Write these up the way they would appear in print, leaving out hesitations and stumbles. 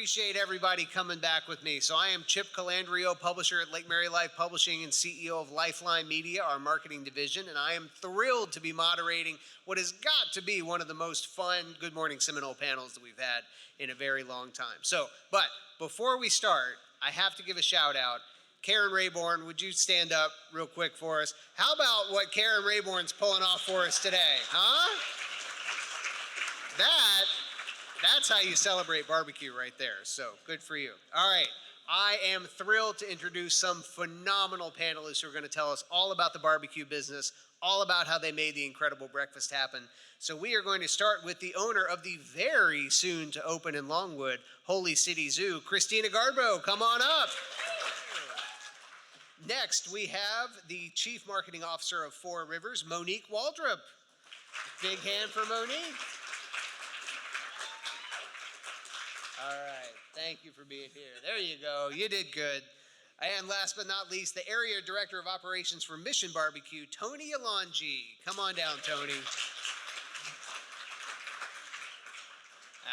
appreciate everybody coming back with me. So I am Chip Colandreo, publisher at Lake Mary Life Publishing and CEO of Lifeline Media, our marketing division, and I am thrilled to be moderating what has got to be one of the most fun Good Morning Seminole panels that we've had in a very long time. But before we start, I have to give a shout out. Karen Rayborn, would you stand up real quick for us? How about what Karen Rayborn's pulling off for us today, huh? That's how you celebrate barbecue right there, so good for you. All right, I am thrilled to introduce some phenomenal panelists who are going to tell us all about the barbecue business, all about how they made the incredible breakfast happen. So we are going to start with the owner of the very soon to open in Longwood, Holy City Zoo, Kristina Gaardbo, come on up. Next, we have the Chief Marketing Officer of Four Rivers, Monique Waldrop. Big hand for Monique. All right, thank you for being here. There you go, you did good. And last but not least, the Area Director of Operations for Mission Barbecue, Tony Alonge. Come on down, Tony.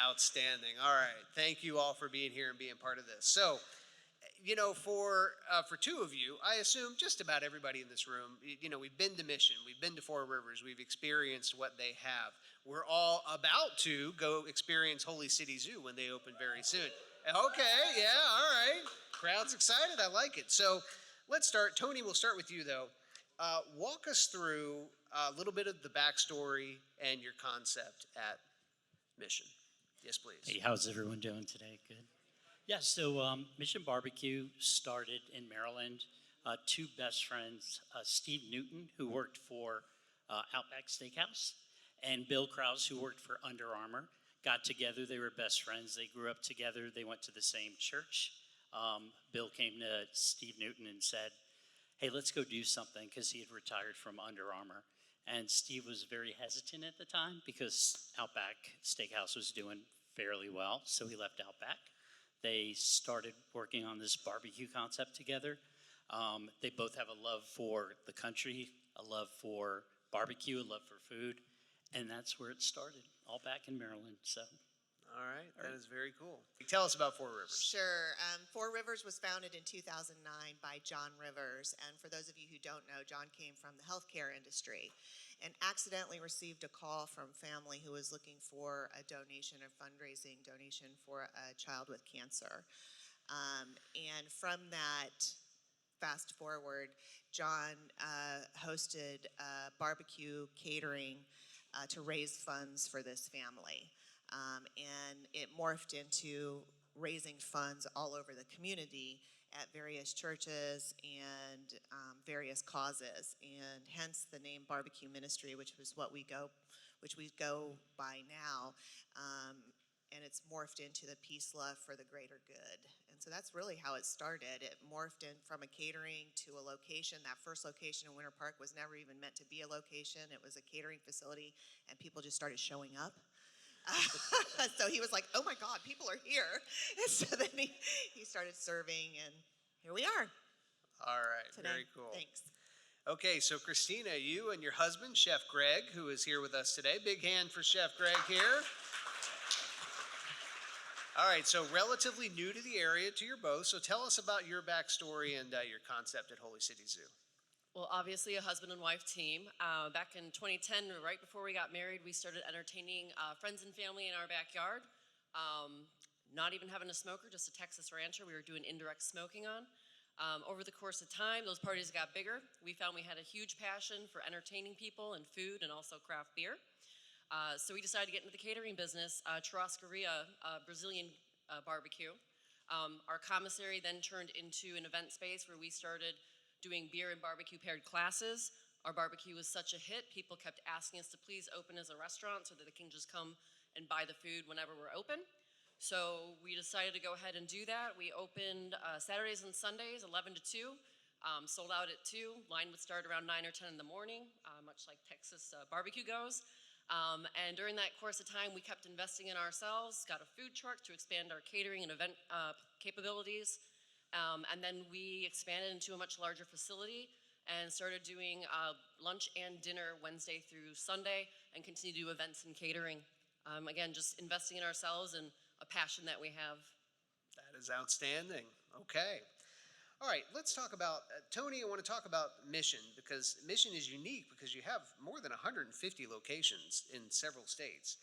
Outstanding, all right. Thank you all for being here and being part of this. So, you know, for two of you, I assume just about everybody in this room, you know, we've been to Mission, we've been to Four Rivers, we've experienced what they have. We're all about to go experience Holy City Zoo when they open very soon. Okay, yeah, all right. Crowd's excited, I like it. So let's start. Tony, we'll start with you though. Walk us through a little bit of the backstory and your concept at Mission. Yes, please. Hey, how's everyone doing today? Good. Yeah, so Mission Barbecue started in Maryland. Two best friends, Steve Newton, who worked for Outback Steakhouse, and Bill Krause, who worked for Under Armour, got together. They were best friends. They grew up together. They went to the same church. Bill came to Steve Newton and said, hey, let's go do something, because he had retired from Under Armour. And Steve was very hesitant at the time because Outback Steakhouse was doing fairly well, so he left Outback. They started working on this barbecue concept together. They both have a love for the country, a love for barbecue, a love for food, and that's where it started, all back in Maryland. So, all right, that is very cool. Tell us about Four Rivers. Sure. Four Rivers was founded in 2009 by John Rivers, and for those of you who don't know, John came from the healthcare industry and accidentally received a call from family who was looking for a donation, a fundraising donation for a child with cancer. And from that, fast forward, John hosted a barbecue catering to raise funds for this family. And it morphed into raising funds all over the community at various churches and various causes, and hence the name Barbecue Ministry, which we go by now, and it's morphed into the peace, love for the greater good. And so that's really how it started. It morphed in from a catering to a location. That first location in Winter Park was never even meant to be a location. It was a catering facility, and people just started showing up. So he was like, oh my God, people are here. And so then he started serving, and here we are. All right, today. Very cool. Thanks. Okay, so Kristina, you and your husband, Chef Greg, who is here with us today. Big hand for Chef Greg here. All right, so relatively new to the area to your both, so tell us about your backstory and your concept at Holy City Zoo. Well, obviously a husband and wife team. Back in 2010, right before we got married, we started entertaining friends and family in our backyard. Not even having a smoker, just a Texas rancher we were doing indirect smoking on. Over the course of time, those parties got bigger. We found we had a huge passion for entertaining people and food and also craft beer. So we decided to get into the catering business, Churrascaria, Brazilian barbecue. Our commissary then turned into an event space where we started doing beer and barbecue paired classes. Our barbecue was such a hit, people kept asking us to please open as a restaurant so that they can just come and buy the food whenever we're open. So we decided to go ahead and do that. We opened Saturdays and Sundays, 11 to 2, sold out at 2. Line would start around 9 or 10 in the morning, much like Texas barbecue goes. And during that course of time, we kept investing in ourselves, got a food truck to expand our catering and event capabilities. And then we expanded into a much larger facility and started doing lunch and dinner Wednesday through Sunday and continue to do events and catering. Again, just investing in ourselves and a passion that we have. That is outstanding. Okay. All right, let's talk about, Tony, I want to talk about Mission, because Mission is unique because you have more than 150 locations in several states.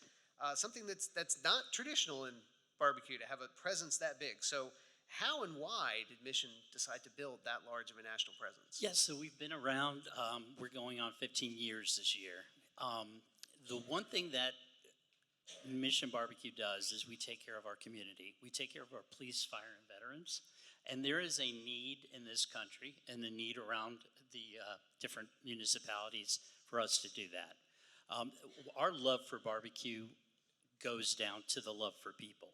Something that's not traditional in barbecue to have a presence that big. So how and why did Mission decide to build that large of a national presence? Yes, so we've been around, we're going on 15 years this year. The one thing that Mission Barbecue does is we take care of our community. We take care of our police, fire, and veterans. And there is a need in this country and a need around the different municipalities for us to do that. Our love for barbecue goes down to the love for people.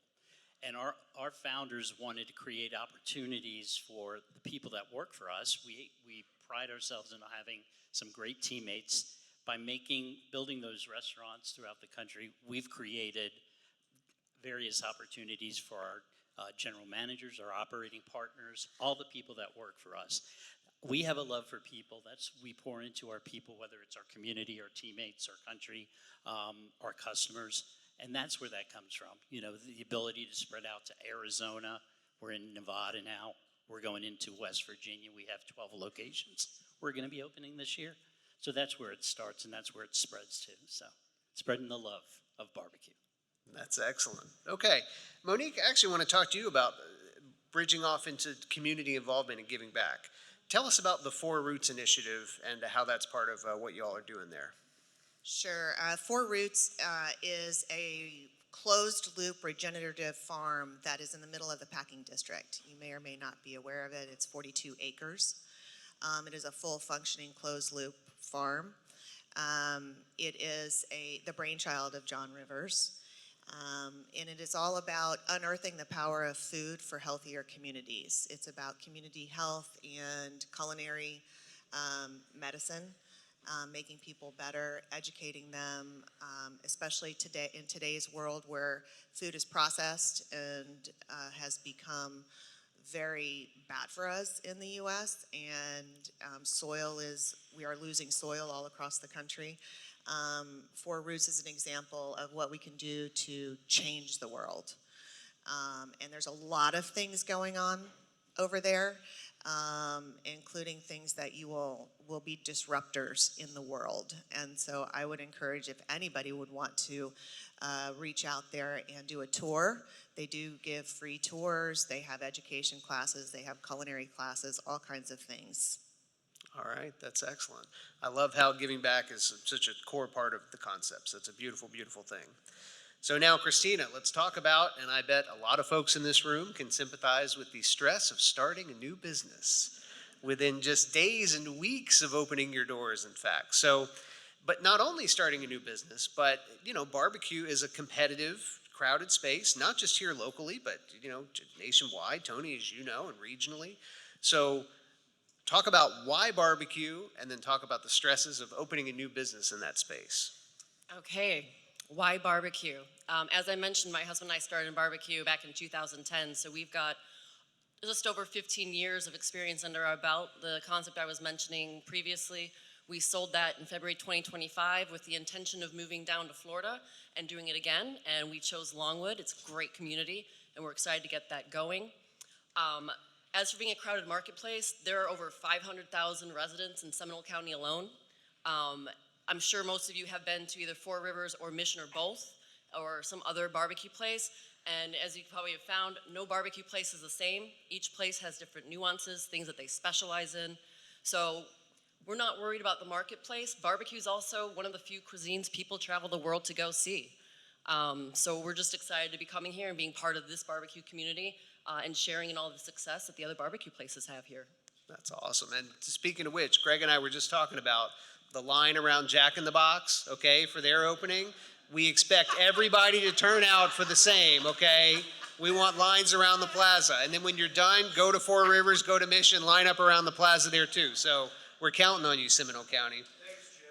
And our founders wanted to create opportunities for the people that work for us. We pride ourselves in having some great teammates. By building those restaurants throughout the country, we've created various opportunities for our general managers, our operating partners, all the people that work for us. We have a love for people. We pour into our people, whether it's our community, our teammates, our country, our customers, and that's where that comes from. You know, the ability to spread out to Arizona. We're in Nevada now. We're going into West Virginia. We have 12 locations we're going to be opening this year. So that's where it starts, and that's where it spreads to. So spreading the love of barbecue. That's excellent. Okay. Monique, I actually want to talk to you about bridging off into community involvement and giving back. Tell us about the Four Roots initiative and how that's part of what you all are doing there. Sure. Four Roots is a closed-loop regenerative farm that is in the middle of the packing district. You may or may not be aware of it. It's 42 acres. It is a full-functioning closed-loop farm. It is the brainchild of John Rivers. And it is all about unearthing the power of food for healthier communities. It's about community health and culinary medicine, making people better, educating them, especially today in today's world where food is processed and has become very bad for us in the U.S. and we are losing soil all across the country. Four Roots is an example of what we can do to change the world. And there's a lot of things going on over there, including things that you will be disruptors in the world. And so I would encourage, if anybody would want to reach out there and do a tour. They do give free tours. They have education classes. They have culinary classes, all kinds of things. All right, that's excellent. I love how giving back is such a core part of the concept. So it's a beautiful, beautiful thing. So now, Kristina, let's talk about, and I bet a lot of folks in this room can sympathize with the stress of starting a new business within just days and weeks of opening your doors, in fact. So, but not only starting a new business, but, you know, barbecue is a competitive, crowded space, not just here locally, but, you know, nationwide, Tony, as you know, and regionally. So talk about why barbecue, and then talk about the stresses of opening a new business in that space. Okay, why barbecue? As I mentioned, my husband and I started in barbecue back in 2010, so we've got just over 15 years of experience under our belt. The concept I was mentioning previously, we sold that in February 2025 with the intention of moving down to Florida and doing it again, and we chose Longwood. It's a great community, and we're excited to get that going. As for being a crowded marketplace, there are over 500,000 residents in Seminole County alone. I'm sure most of you have been to either Four Rivers or Mission or both, or some other barbecue place. And as you probably have found, no barbecue place is the same. Each place has different nuances, things that they specialize in. So we're not worried about the marketplace. Barbecue is also one of the few cuisines people travel the world to go see. So we're just excited to be coming here and being part of this barbecue community and sharing in all the success that the other barbecue places have here. That's awesome. And speaking of which, Greg and I were just talking about the line around Jack in the Box, okay, for their opening. We expect everybody to turn out for the same, okay? We want lines around the plaza. And then when you're done, go to Four Rivers, go to Mission, line up around the plaza there too. So we're counting on you, Seminole County.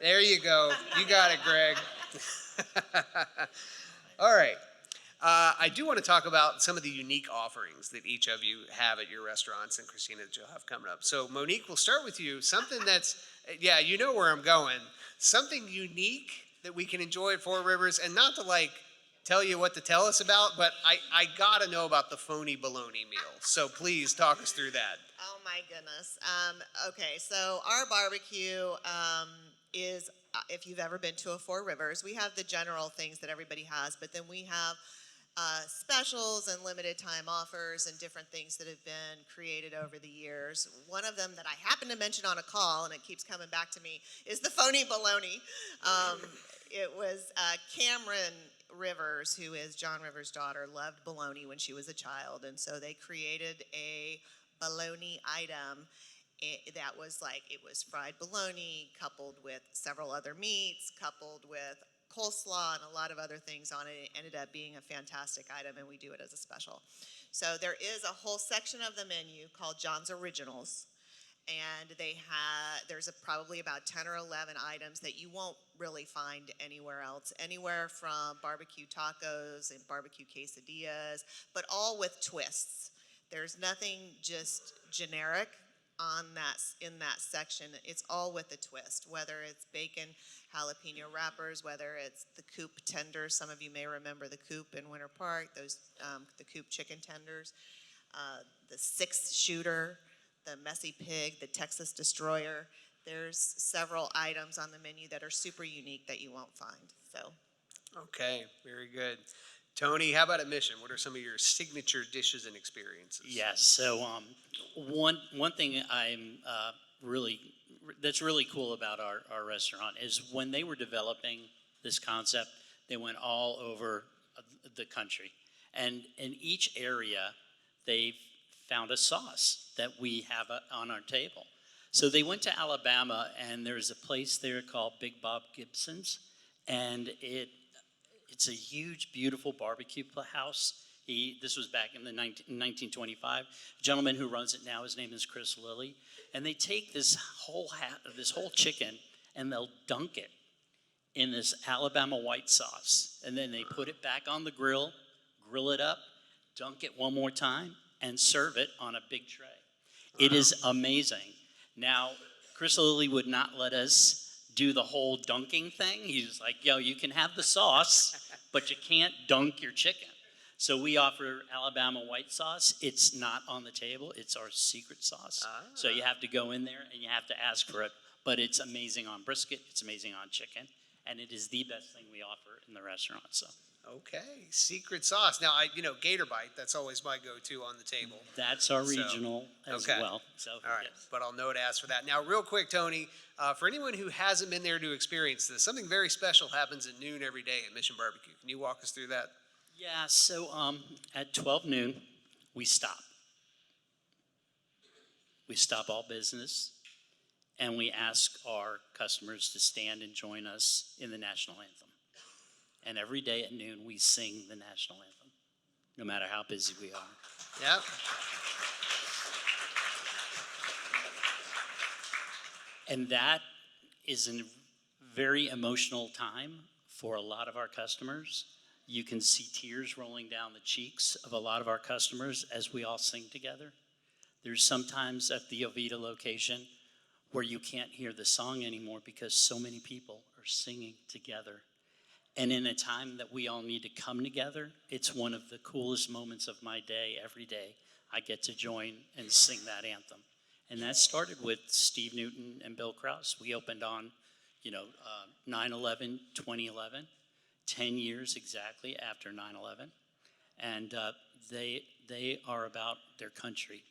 There you go. You got it, Greg. All right. I do want to talk about some of the unique offerings that each of you have at your restaurants, and Kristina, that you'll have coming up. So Monique, we'll start with you. Something that's, yeah, you know where I'm going. Something unique that we can enjoy at Four Rivers, and not to like tell you what to tell us about, but I gotta know about the phony bologna meal. So please talk us through that. Oh my goodness. Okay, so our barbecue is, if you've ever been to a Four Rivers, we have the general things that everybody has, but then we have specials and limited time offers and different things that have been created over the years. One of them that I happen to mention on a call, and it keeps coming back to me, is the phony bologna. It was Cameron Rivers, who is John Rivers' daughter, loved bologna when she was a child, and so they created a bologna item that was like, it was fried bologna coupled with several other meats, coupled with coleslaw and a lot of other things on it. It ended up being a fantastic item, and we do it as a special. So there is a whole section of the menu called John's Originals, and there's probably about 10 or 11 items that you won't really find anywhere else, anywhere from barbecue tacos and barbecue quesadillas, but all with twists. There's nothing just generic in that section. It's all with a twist, whether it's bacon jalapeno wrappers, whether it's the Coop tenders. Some of you may remember the Coop in Winter Park, those the Coop chicken tenders, the 6-shooter, the Messy Pig, the Texas Destroyer. There's several items on the menu that are super unique that you won't find. So, Okay, very good. Tony, how about at Mission? What are some of your signature dishes and experiences? Yes. So one thing that's really cool about our restaurant is when they were developing this concept, they went all over the country, and in each area, they found a sauce that we have on our table. So they went to Alabama, and there's a place there called Big Bob Gibson's, and it's a huge, beautiful barbecue house. This was back in 1925. The gentleman who runs it now, his name is Chris Lilly, and they take this whole chicken and they'll dunk it in this Alabama white sauce, and then they put it back on the grill it up, dunk it one more time, and serve it on a big tray. It is amazing. Now, Chris Lilly would not let us do the whole dunking thing. He's like, yo, you can have the sauce, but you can't dunk your chicken. So we offer Alabama white sauce. It's not on the table. It's our secret sauce. So you have to go in there and you have to ask for it. But it's amazing on brisket. It's amazing on chicken. And it is the best thing we offer in the restaurant. So. Okay, secret sauce. Now, Gator Bite, that's always my go-to on the table. That's our regional as well. So, all right, yes. but I'll know to ask for that. Now, real quick, Tony, for anyone who hasn't been there to experience this, something very special happens at noon every day at Mission Barbecue. Can you walk us through that? Yeah, so at 12 noon, we stop. We stop all business, and we ask our customers to stand and join us in the national anthem. And every day at noon, we sing the national anthem, no matter how busy we are. Yep. And that is a very emotional time for a lot of our customers. You can see tears rolling down the cheeks of a lot of our customers as we all sing together. There's sometimes at the Oviedo location where you can't hear the song anymore because so many people are singing together. And in a time that we all need to come together, it's one of the coolest moments of my day. Every day I get to join and sing that anthem. And that started with Steve Newton and Bill Krause. We opened on, 9/11, 2011, 10 years exactly after 9/11. And they are about their country.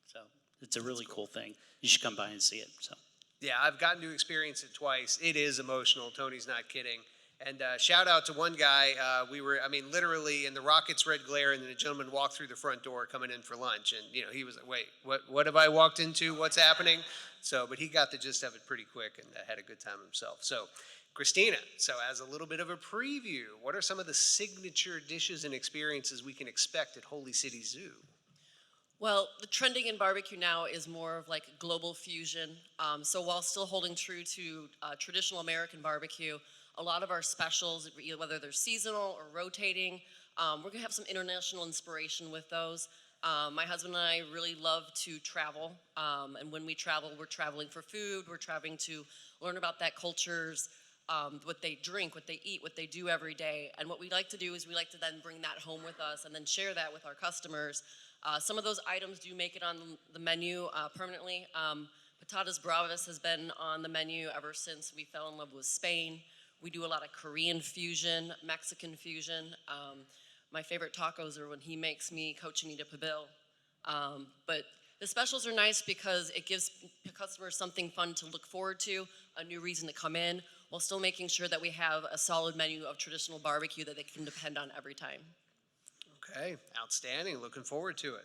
So it's a really cool thing. You should come by and see it. So. Yeah, I've gotten to experience it twice. It is emotional. Tony's not kidding. And shout out to one guy. We were, literally in the Rockets' red glare, and then a gentleman walked through the front door coming in for lunch. And, he was like, wait, what have I walked into? What's happening? So, but he got the gist of it pretty quick and had a good time himself. So, Kristina, so as a little bit of a preview, what are some of the signature dishes and experiences we can expect at Holy City Zoo? Well, the trending in barbecue now is more of like global fusion. So while still holding true to traditional American barbecue, a lot of our specials, whether they're seasonal or rotating, we're gonna have some international inspiration with those. My husband and I really love to travel, and when we travel, we're traveling for food, we're traveling to learn about that culture's what they drink, what they eat, what they do every day. And what we like to do is we like to then bring that home with us and then share that with our customers. Some of those items do make it on the menu permanently. Patatas Bravas has been on the menu ever since we fell in love with Spain. We do a lot of Korean fusion, Mexican fusion. My favorite tacos are when he makes me cochinita pibil. But the specials are nice because it gives customers something fun to look forward to, a new reason to come in, while still making sure that we have a solid menu of traditional barbecue that they can depend on every time. Okay, outstanding. Looking forward to it.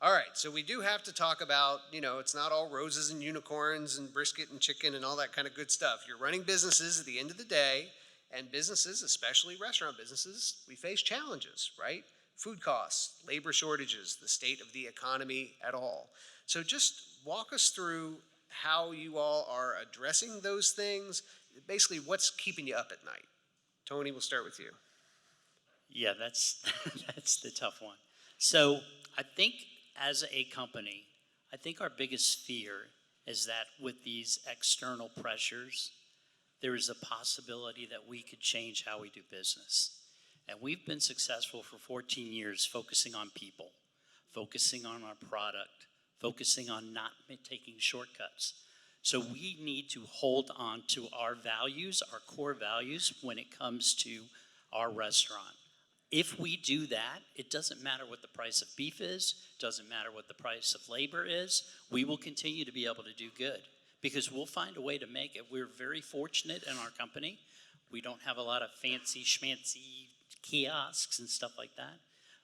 All right, so we do have to talk about, it's not all roses and unicorns and brisket and chicken and all that kind of good stuff. You're running businesses at the end of the day, and businesses, especially restaurant businesses, we face challenges, right? Food costs, labor shortages, the state of the economy at all. So just walk us through how you all are addressing those things. Basically, what's keeping you up at night? Tony, we'll start with you. Yeah, that's that's the tough one. So I think as a company, I think our biggest fear is that with these external pressures, there is a possibility that we could change how we do business. And we've been successful for 14 years focusing on people, focusing on our product, focusing on not taking shortcuts. So we need to hold on to our values, our core values, when it comes to our restaurant. If we do that, it doesn't matter what the price of beef is, doesn't matter what the price of labor is, we will continue to be able to do good because we'll find a way to make it. We're very fortunate in our company. We don't have a lot of fancy schmancy kiosks and stuff like that,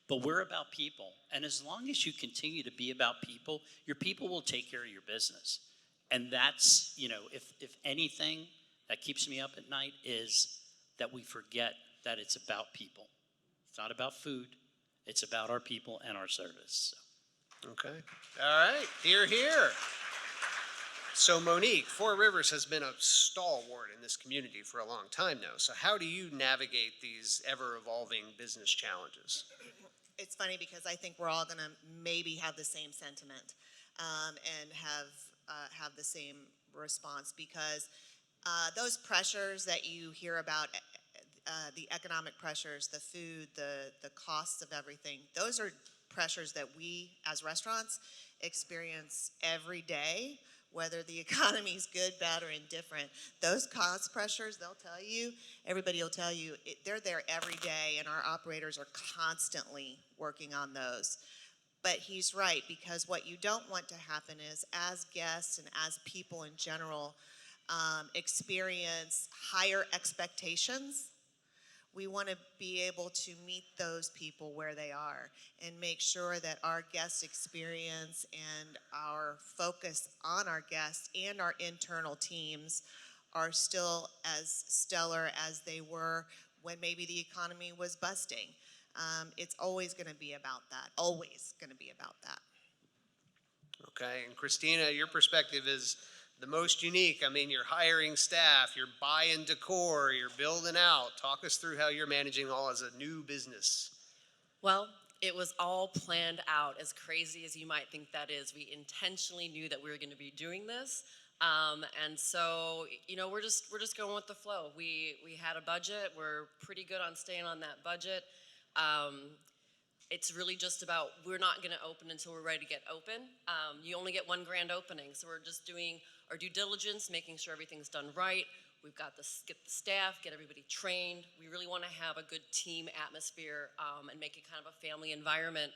but we're about people. And as long as you continue to be about people, your people will take care of your business. And that's, if anything that keeps me up at night is that we forget that it's about people. It's not about food. It's about our people and our service. So. Okay. All right. Hear, hear. So Monique, Four Rivers has been a stalwart in this community for a long time now. So how do you navigate these ever-evolving business challenges? It's funny because I think we're all going to maybe have the same sentiment and have the same response because those pressures that you hear about, the economic pressures, the food, the costs of everything, those are pressures that we as restaurants experience every day, whether the economy's good, bad, or indifferent. Those cost pressures, everybody will tell you, they're there every day, and our operators are constantly working on those. But he's right, because what you don't want to happen is, as guests and as people in general experience higher expectations, we want to be able to meet those people where they are and make sure that our guest experience and our focus on our guests and our internal teams are still as stellar as they were when maybe the economy was busting. It's always going to be about that, always going to be about that. Okay, and Kristina, your perspective is the most unique. I mean, you're hiring staff, you're buying decor, you're building out. Talk us through how you're managing all as a new business. Well, it was all planned out, as crazy as you might think that is. We intentionally knew that we were going to be doing this. And so, we're just going with the flow. We had a budget. We're pretty good on staying on that budget. It's really just about, we're not going to open until we're ready to get open. You only get one grand opening, so we're just doing our due diligence, making sure everything's done right. We've got get the staff, get everybody trained. We really want to have a good team atmosphere and make it kind of a family environment.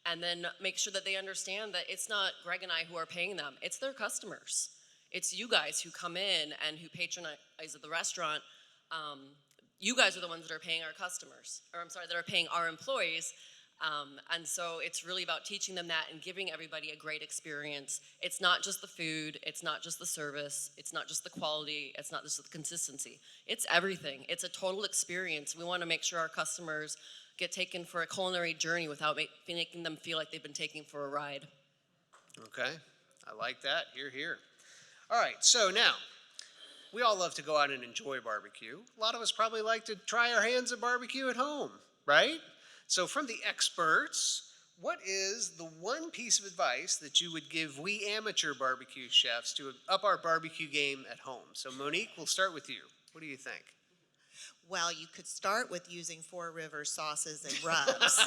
And then make sure that they understand that it's not Greg and I who are paying them. It's their customers. It's you guys who come in and who patronize the restaurant. You guys are the ones that are paying our customers, that are paying our employees. And so it's really about teaching them that and giving everybody a great experience. It's not just the food, it's not just the service, it's not just the quality, it's not just the consistency. It's everything. It's a total experience. We want to make sure our customers get taken for a culinary journey without making them feel like they've been taken for a ride. Okay, I like that. Hear, hear. All right, so now, we all love to go out and enjoy barbecue. A lot of us probably like to try our hands at barbecue at home, right? So from the experts, what is the one piece of advice that you would give we amateur barbecue chefs to up our barbecue game at home? So Monique, we'll start with you. What do you think? Well, you could start with using Four Rivers sauces and rubs.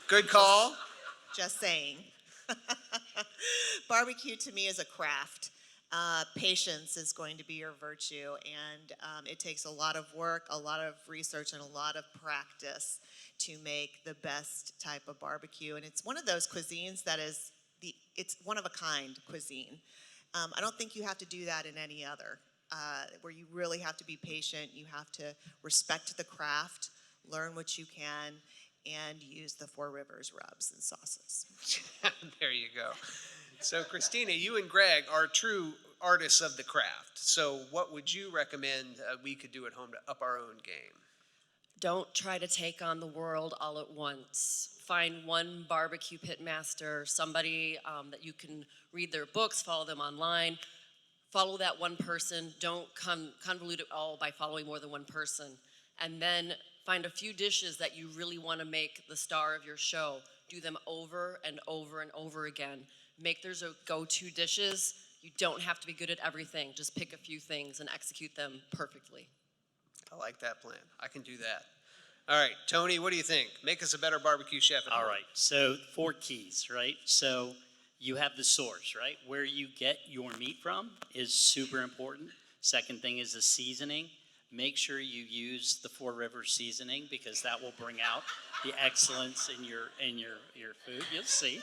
Good call. Just saying. Barbecue to me is a craft. Patience is going to be your virtue, and it takes a lot of work, a lot of research, and a lot of practice to make the best type of barbecue. And it's one of those cuisines that is it's one of a kind cuisine. I don't think you have to do that in any other, where you really have to be patient. You have to respect the craft, learn what you can, and use the Four Rivers rubs and sauces. There you go. So, Kristina, you and Greg are true artists of the craft. So, what would you recommend we could do at home to up our own game? Don't try to take on the world all at once. Find one barbecue pit master, somebody that you can read their books, follow them online. Follow that one person. Don't convolute it all by following more than one person. And then find a few dishes that you really want to make the star of your show. Do them over and over and over again. Make those go-to dishes. You don't have to be good at everything. Just pick a few things and execute them perfectly. I like that plan. I can do that. All right, Tony, what do you think? Make us a better barbecue chef at home. All right, so 4 keys, right? So you have the source, right? Where you get your meat from is super important. Second thing is the seasoning. Make sure you use the Four Rivers seasoning because that will bring out the excellence in your food. You'll see.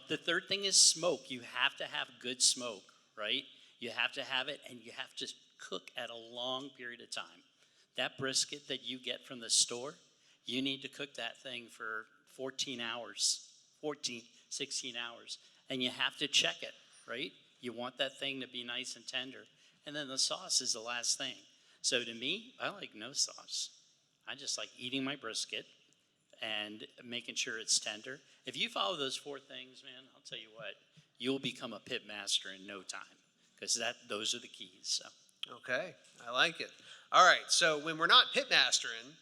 The third thing is smoke. You have to have good smoke, right? You have to have it, and you have to cook at a long period of time. That brisket that you get from the store, you need to cook that thing for 16 hours, and you have to check it, right? You want that thing to be nice and tender. And then the sauce is the last thing. So to me, I like no sauce. I just like eating my brisket and making sure it's tender. If you follow those 4 things, man, I'll tell you what, you'll become a pit master in no time because those are the keys. So. Okay, I like it. All right, so when we're not pit mastering,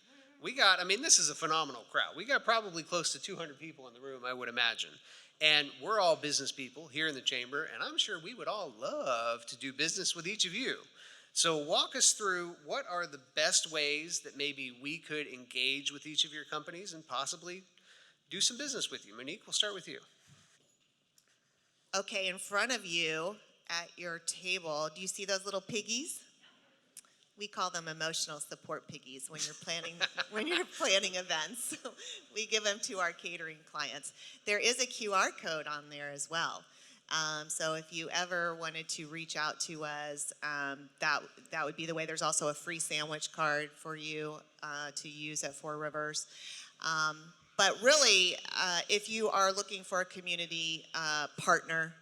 this is a phenomenal crowd. We got probably close to 200 people in the room, I would imagine. And we're all business people here in the chamber, and I'm sure we would all love to do business with each of you. So walk us through what are the best ways that maybe we could engage with each of your companies and possibly do some business with you. Monique, we'll start with you. Okay, in front of you at your table, do you see those little piggies? We call them emotional support piggies when you're planning events. We give them to our catering clients. There is a QR code on there as well. So if you ever wanted to reach out to us, that would be the way. There's also a free sandwich card for you to use at Four Rivers. But really, if you are looking for a community partner,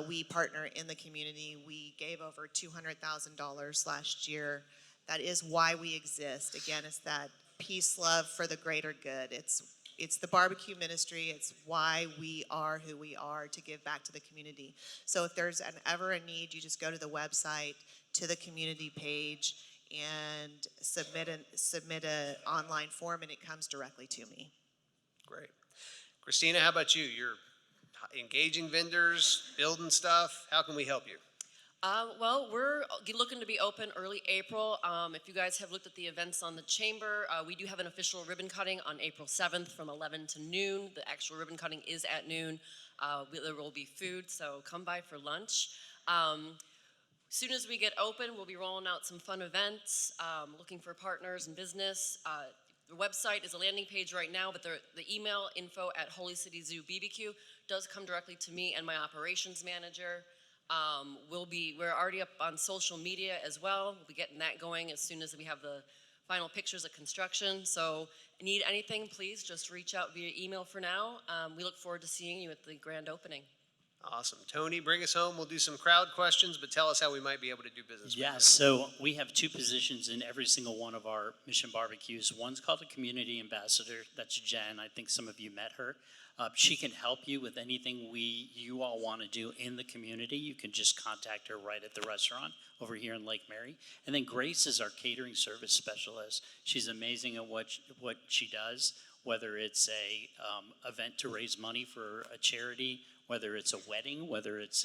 we partner in the community. We gave over $200,000 last year. That is why we exist. Again, it's that peace, love for the greater good. It's the barbecue ministry. It's why we are who we are, to give back to the community. So if there's ever a need, you just go to the website, to the community page, and submit an online form, and it comes directly to me. Great. Kristina, how about you? You're engaging vendors, building stuff. How can we help you? Well, we're looking to be open early April. If you guys have looked at the events on the chamber, we do have an official ribbon cutting on April 7th from 11 to noon. The actual ribbon cutting is at noon. There will be food, so come by for lunch. As soon as we get open, we'll be rolling out some fun events, looking for partners and business. The website is a landing page right now, but the email info at Holy City Zoo BBQ does come directly to me and my operations manager. We're already up on social media as well. We'll be getting that going as soon as we have the final pictures of construction. So need anything, please just reach out via email for now. We look forward to seeing you at the grand opening. Awesome. Tony, bring us home. We'll do some crowd questions, but tell us how we might be able to do business with you. Yeah, so we have 2 positions in every single one of our Mission Barbecues. One's called a community ambassador. That's Jen. I think some of you met her. She can help you with anything you all want to do in the community. You can just contact her right at the restaurant over here in Lake Mary. And then Grace is our catering service specialist. She's amazing at what she does, whether it's a event to raise money for a charity, whether it's a wedding, whether it's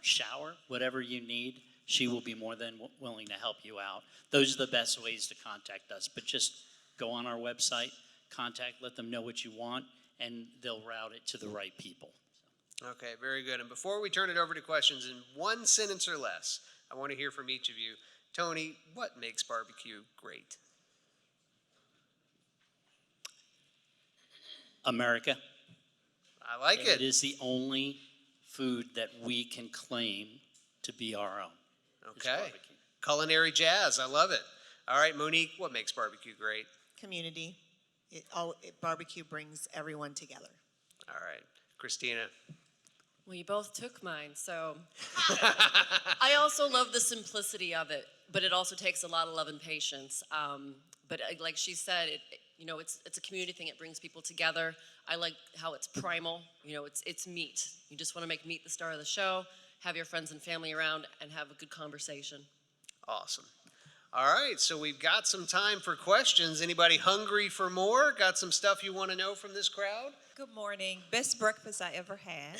shower, whatever you need, she will be more than willing to help you out. Those are the best ways to contact us. But just go on our website, let them know what you want, and they'll route it to the right people. Okay, very good. And before we turn it over to questions, in one sentence or less, I want to hear from each of you. Tony, what makes barbecue great? America. I like It it. is the only food that we can claim to be our own. is Okay. barbecue. Culinary jazz. I love it. All right, Monique, what makes barbecue great? Community. Barbecue brings everyone together. All right, Kristina. Well, you both took mine, so I also love the simplicity of it, but it also takes a lot of love and patience. But like she said, it's a community thing. It brings people together. I like how it's primal. It's meat. You just want to make meat the star of the show, have your friends and family around, and have a good conversation. Awesome. All right, so we've got some time for questions. Anybody hungry for more? Got some stuff you want to know from this crowd? Good morning. Best breakfast I ever had.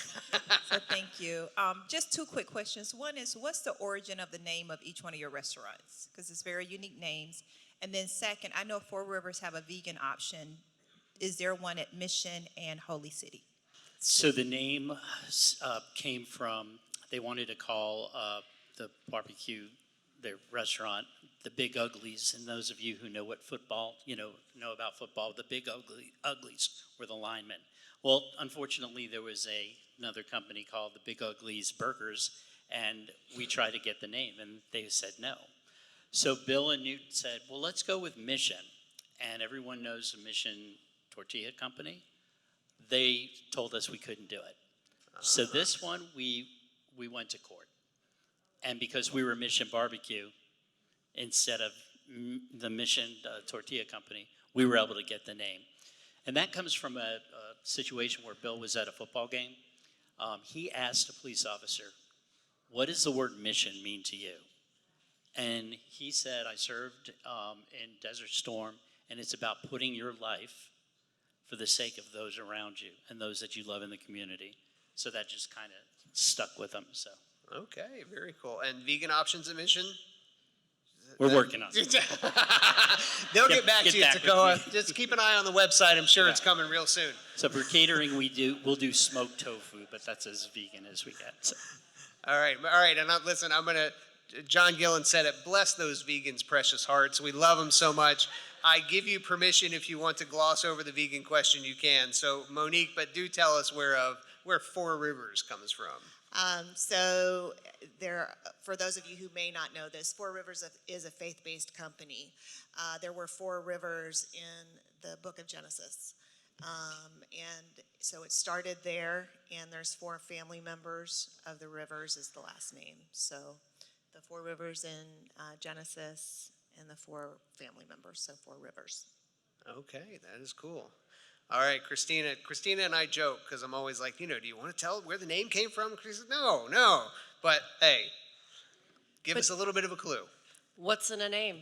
So thank you. Just two quick questions. One is, what's the origin of the name of each one of your restaurants? Because it's very unique names. And then second, I know Four Rivers have a vegan option. Is there one at Mission and Holy City? So the name came from, they wanted to call the barbecue, their restaurant, the Big Uglies. And those of you who know what football, know about football, the Big Uglies were the linemen. Well, unfortunately, there was another company called the Big Uglies Burgers, and we tried to get the name, and they said no. So Bill and Newt said, well, let's go with Mission. And everyone knows the Mission Tortilla Company. They told us we couldn't do it. So this one, we went to court. And because we were Mission Barbecue, instead of the Mission Tortilla Company, we were able to get the name. And that comes from a situation where Bill was at a football game. He asked a police officer, what does the word mission mean to you? And he said, I served in Desert Storm, and it's about putting your life for the sake of those around you and those that you love in the community. So that just kind of stuck with him. So Okay, very cool. And vegan options at Mission? we're working on it. They'll get back to you, back with Takoa. me. Just keep an eye on the website. I'm sure it's coming real soon. So for catering, we'll do smoked tofu, but that's as vegan as we get. So. All right. And listen, John Gillen said it, bless those vegans' precious hearts. We love them so much. I give you permission if you want to gloss over the vegan question, you can. So Monique, but do tell us where Four Rivers comes from. So for those of you who may not know this, Four Rivers is a faith-based company. There were 4 rivers in the book of Genesis. And so it started there, and there's 4 family members of the rivers is the last name. So the 4 rivers in Genesis and the 4 family members, so 4 rivers. Okay, that is cool. All right, Kristina. Kristina and I joke because I'm always like, do you want to tell where the name came from? Kristina said, no. But hey, give us a little bit of a clue. What's in a name?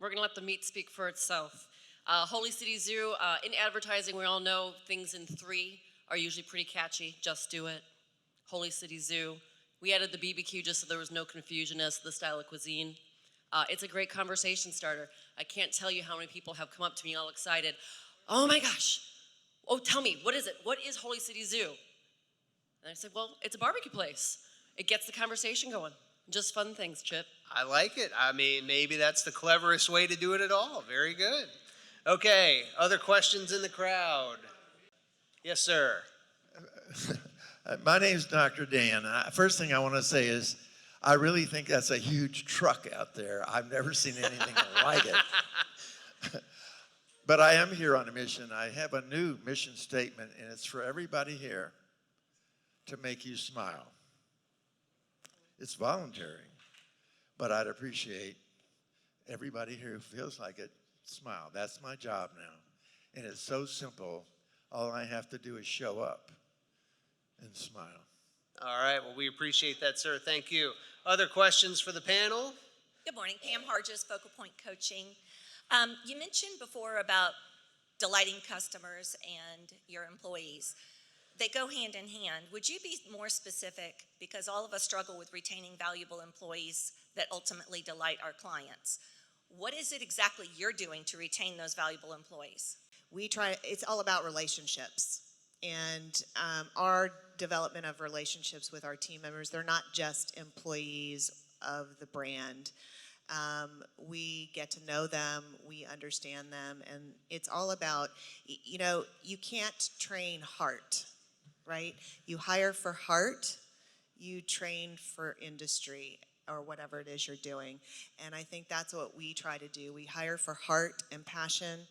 We're going to let the meat speak for itself. Holy City Zoo, in advertising, we all know things in 3 are usually pretty catchy. Just do it. Holy City Zoo. We added the BBQ just so there was no confusion as to the style of cuisine. It's a great conversation starter. I can't tell you how many people have come up to me all excited. Oh my gosh. Oh, tell me, what is it? What is Holy City Zoo? And I said, well, it's a barbecue place. It gets the conversation going. Just fun things, Chip. I like it. I mean, maybe that's the cleverest way to do it at all. Very good. Okay, other questions in the crowd? Yes, sir. My name's Dr. Dan. First thing I want to say is I really think that's a huge truck out there. I've never seen anything like it. But I am here on a mission. I have a new mission statement, and it's for everybody here to make you smile. It's voluntary, but I'd appreciate everybody here who feels like it smile. That's my job now. And it's so simple. All I have to do is show up and smile. All right, well, we appreciate that, sir. Thank you. Other questions for the panel? Good morning, Pam Harges, Focal Point Coaching. You mentioned before about delighting customers and your employees. they go hand in hand. Would you be more specific? Because all of us struggle with retaining valuable employees that ultimately delight our clients. What is it exactly you're doing to retain those valuable employees? It's all about relationships. And our development of relationships with our team members, they're not just employees of the brand. We get to know them, we understand them, and it's all about, you can't train heart, right? You hire for heart, you train for industry or whatever it is you're doing. And I think that's what we try to do. We hire for heart and passion,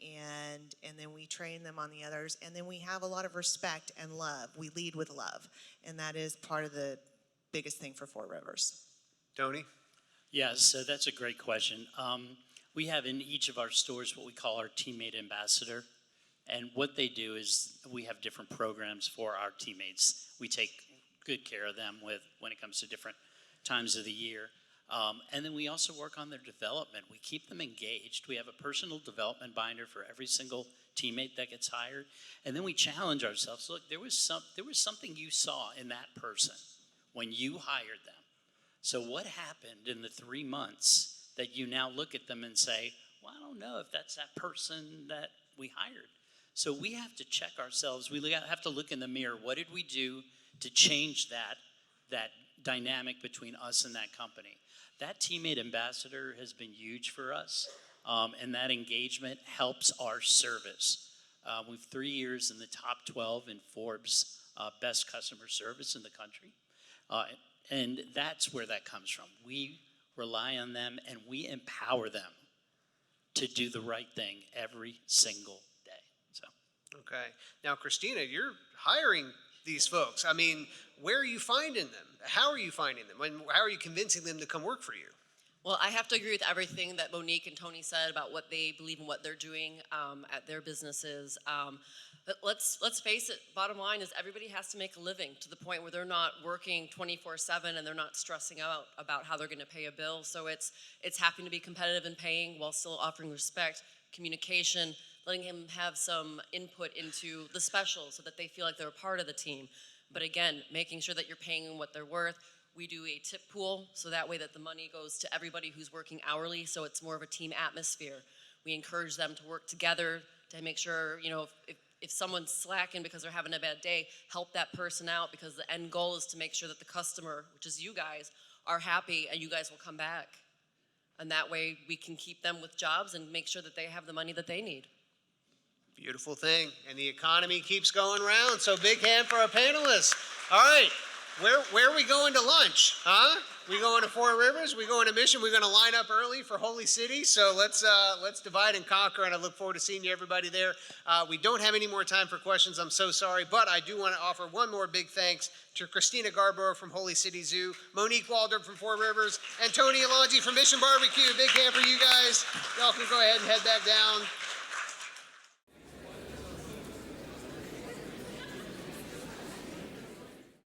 and then we train them on the others, and then we have a lot of respect and love. We lead with love, and that is part of the biggest thing for Four Rivers. Tony? Yeah, so that's a great question. We have in each of our stores what we call our teammate ambassador. And what they do is we have different programs for our teammates. We take good care of them when it comes to different times of the year. And then we also work on their development. We keep them engaged. We have a personal development binder for every single teammate that gets hired. And then we challenge ourselves. Look, there was something you saw in that person when you hired them. So what happened in the 3 months that you now look at them and say, well, I don't know if that's that person that we hired. So we have to check ourselves. We have to look in the mirror. What did we do to change that dynamic between us and that company? That teammate ambassador has been huge for us, and that engagement helps our service. We've 3 years in the top 12 in Forbes best customer service in the country, and that's where that comes from. We rely on them, and we empower them to do the right thing every single day. So. Okay. Now, Kristina, you're hiring these folks. I mean, where are you finding them? How are you finding them? How are you convincing them to come work for you? Well, I have to agree with everything that Monique and Tony said about what they believe and what they're doing at their businesses. But let's face it, bottom line is everybody has to make a living to the point where they're not working 24/7 and they're not stressing out about how they're going to pay a bill. So it's having to be competitive in paying while still offering respect, communication, letting him have some input into the special so that they feel like they're a part of the team. But again, making sure that you're paying them what they're worth. We do a tip pool so that way that the money goes to everybody who's working hourly, so it's more of a team atmosphere. We encourage them to work together to make sure, if someone's slacking because they're having a bad day, help that person out, because the end goal is to make sure that the customer, which is you guys, are happy and you guys will come back. And that way we can keep them with jobs and make sure that they have the money that they need. Beautiful thing. And the economy keeps going round. So big hand for our panelists. All right. Where are we going to lunch? Huh? We going to Four Rivers? We going to Mission? We're going to line up early for Holy City. So let's divide and conquer, and I look forward to seeing you everybody there. We don't have any more time for questions. I'm so sorry, but I do want to offer one more big thanks to Kristina Gaardbo from Holy City Zoo, Monique Waldrop from Four Rivers, and Tony Alonge from Mission BBQ. Big hand for you guys. Y'all can go ahead and head back down.